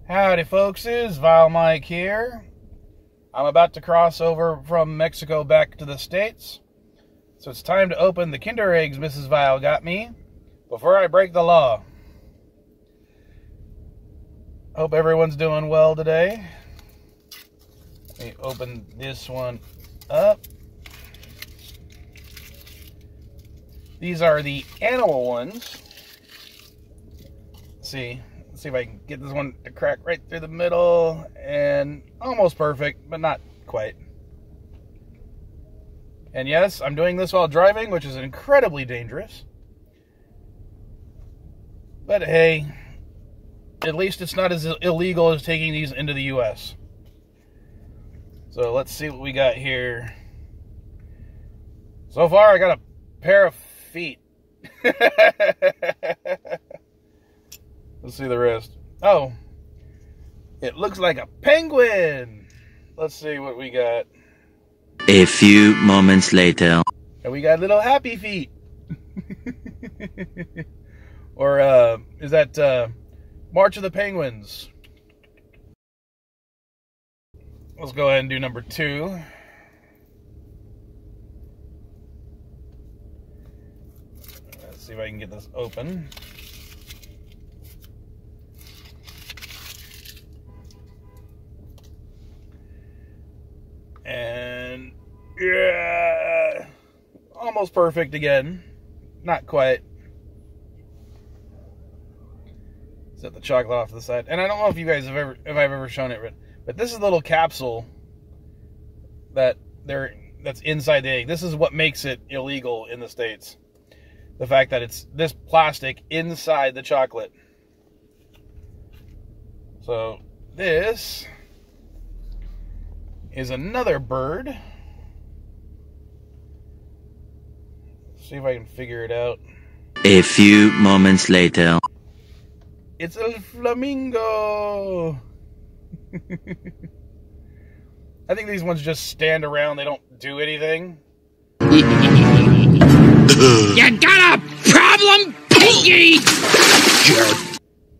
Howdy folks, it's VileMike here. I'm about to cross over from Mexico back to the States. So it's time to open the Kinder eggs Mrs. Vile got me before I break the law. Hope everyone's doing well today. Let me open this one up. These are the animal ones. Let's see if I can get this one to crack right through the middle, and almost perfect, but not quite. And yes, I'm doing this while driving, which is incredibly dangerous. But hey, at least it's not as illegal as taking these into the US. So let's see what we got here. So far, I got a pair of feet. Let's see the rest. Oh, it looks like a penguin. Let's see what we got. A few moments later. And we got little happy feet. Or is that March of the Penguins? Let's go ahead and do number 2. Let's see if I can get this open. And yeah, almost perfect again. Not quite. Set the chocolate off to the side. And I don't know if you guys have if I've ever shown it, but this is a little capsule that's inside the egg. This is what makes it illegal in the States. The fact that it's this plastic inside the chocolate. So this is another bird. See if I can figure it out. A few moments later. It's a flamingo. I think these ones just stand around. They don't do anything. You got a problem, Pinky?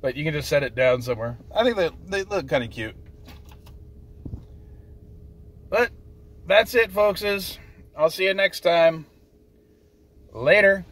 But you can just set it down somewhere. I think they look kind of cute. But that's it, folkses. I'll see you next time. Later.